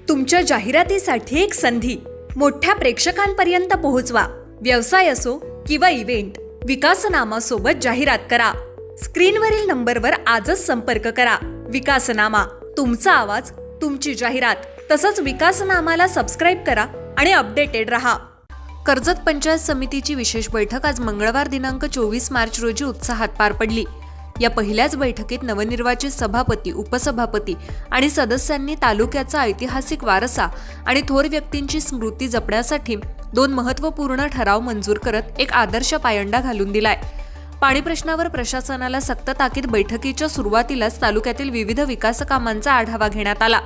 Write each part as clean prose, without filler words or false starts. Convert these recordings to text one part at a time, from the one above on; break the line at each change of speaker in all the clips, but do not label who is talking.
तुमच्या जाहिरातीसाठी एक संधी मोठ्या प्रेक्षकांपर्यंत पोहोचवा. व्यवसाय असो किंवा इव्हेंट, विकासनामा सोबत जाहिरात करा. स्क्रीनवरील नंबरवर आजच संपर्क करा. विकासनामा, तुमचा आवाज, तुमची जाहिरात. तसंच विकासनामाला सबस्क्राईब करा आणि अपडेटेड रहा. कर्जत पंचायत समितीची विशेष बैठक आज मंगळवार दिनांक 24 मार्च रोजी उत्साहात पार पडली. या पहिल्याच बैठकीत नवनिर्वाचित सभापती, उपसभापती आणि सदस्यांनी तालुक्याचा ऐतिहासिक वारसा आणि थोर व्यक्तींची स्मृती जपण्यासाठी 2 महत्त्वपूर्ण ठराव मंजूर करत एक आदर्श पायंडा घालून दिलाय. पाणी प्रश्नावर प्रशासनाला सक्त ताकीद. बैठकीच्या सुरुवातीलाच तालुक्यातील विविध विकास कामांचा आढावा घेण्यात आला.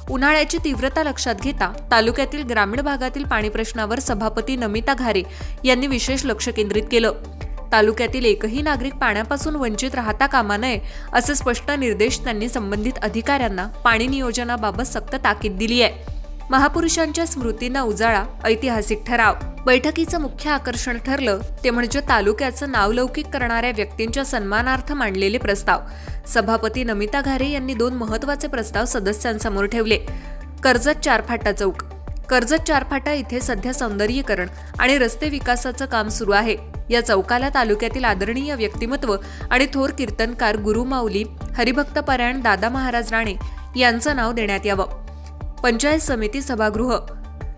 उन्हाळ्याची तीव्रता लक्षात घेता तालुक्यातील ग्रामीण भागातील पाणी प्रश्नावर सभापती नमिता घारे यांनी विशेष लक्ष केंद्रित केलं. तालुक्यातील एकही नागरिक पाण्यापासून वंचित राहता कामा नये असे स्पष्ट निर्देश त्यांनी संबंधित अधिकाऱ्यांना पाणी नियोजनाबाबत सक्त ताकीद दिली आहे. महापुरुषांच्या स्मृतींना उजाळा, ऐतिहासिक ठराव. बैठकीचं मुख्य आकर्षण ठरलं ते म्हणजे तालुक्याचं नावलौकिक करणाऱ्या व्यक्तींच्या सन्मानार्थ मांडलेले प्रस्ताव. सभापती नमिता घारे यांनी 2 महत्त्वाचे प्रस्ताव सदस्यांसमोर ठेवले. कर्जत 4 फाटा चौक. कर्जत 4 फाटा इथे सध्या सौंदर्यीकरण आणि रस्ते विकासाचं काम सुरू आहे. या चौकाला तालुक्यातील आदरणीय व्यक्तिमत्व आणि थोर कीर्तनकार गुरुमाऊली हरिभक्तपरायण दादा महाराज राणे यांचं नाव देण्यात यावं. पंचायत समिती सभागृह.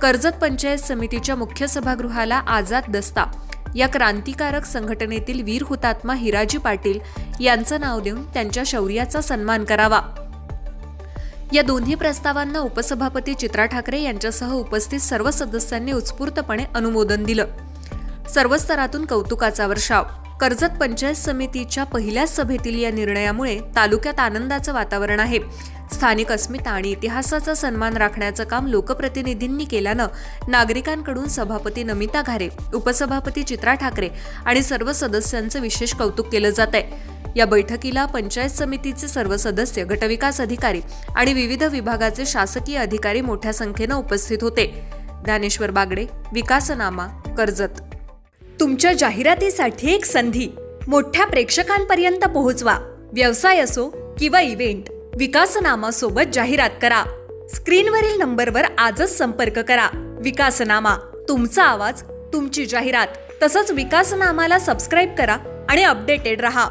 कर्जत पंचायत समितीच्या मुख्य सभागृहाला आझाद दस्ता या क्रांतिकारक संघटनेतील वीर हुतात्मा हिराजी पाटील यांचं नाव देऊन त्यांच्या शौर्याचा सन्मान करावा. या दोन्ही प्रस्तावांना उपसभापती चित्रा ठाकरे यांच्यासह उपस्थित सर्व सदस्यांनी उत्स्फूर्तपणे अनुमोदन दिलं. सर्व स्तरातून कौतुकाचा वर्षाव. कर्जत पंचायत समितीच्या पहिल्याच सभेतील या निर्णयामुळे तालुक्यात आनंदाचं वातावरण आहे. स्थानिक अस्मिता आणि इतिहासाचा सन्मान राखण्याचं काम लोकप्रतिनिधींनी केल्यानं नागरिकांकडून सभापती नमिता घारे, उपसभापती चित्रा ठाकरे आणि सर्व सदस्यांचं विशेष कौतुक केलं जात आहे. या बैठकीला पंचायत समितीचे सर्व सदस्य, गटविकास अधिकारी आणि विविध विभागाचे शासकीय अधिकारी मोठ्या संख्येनं उपस्थित होते. ज्ञानेश्वर बागडे, विकासनामा, कर्जत. तुमच्या जाहिरातीसाठी एक संधी मोठ्या प्रेक्षकांपर्यंत पोहोचवा. व्यवसाय असो किंवा इव्हेंट, विकासनामा सोबत जाहिरात करा. स्क्रीनवरील नंबरवर आजच संपर्क करा. विकासनामा, तुमचा आवाज, तुमची जाहिरात. तसंच विकासनामाला सबस्क्राईब करा आणि अपडेटेड रहा.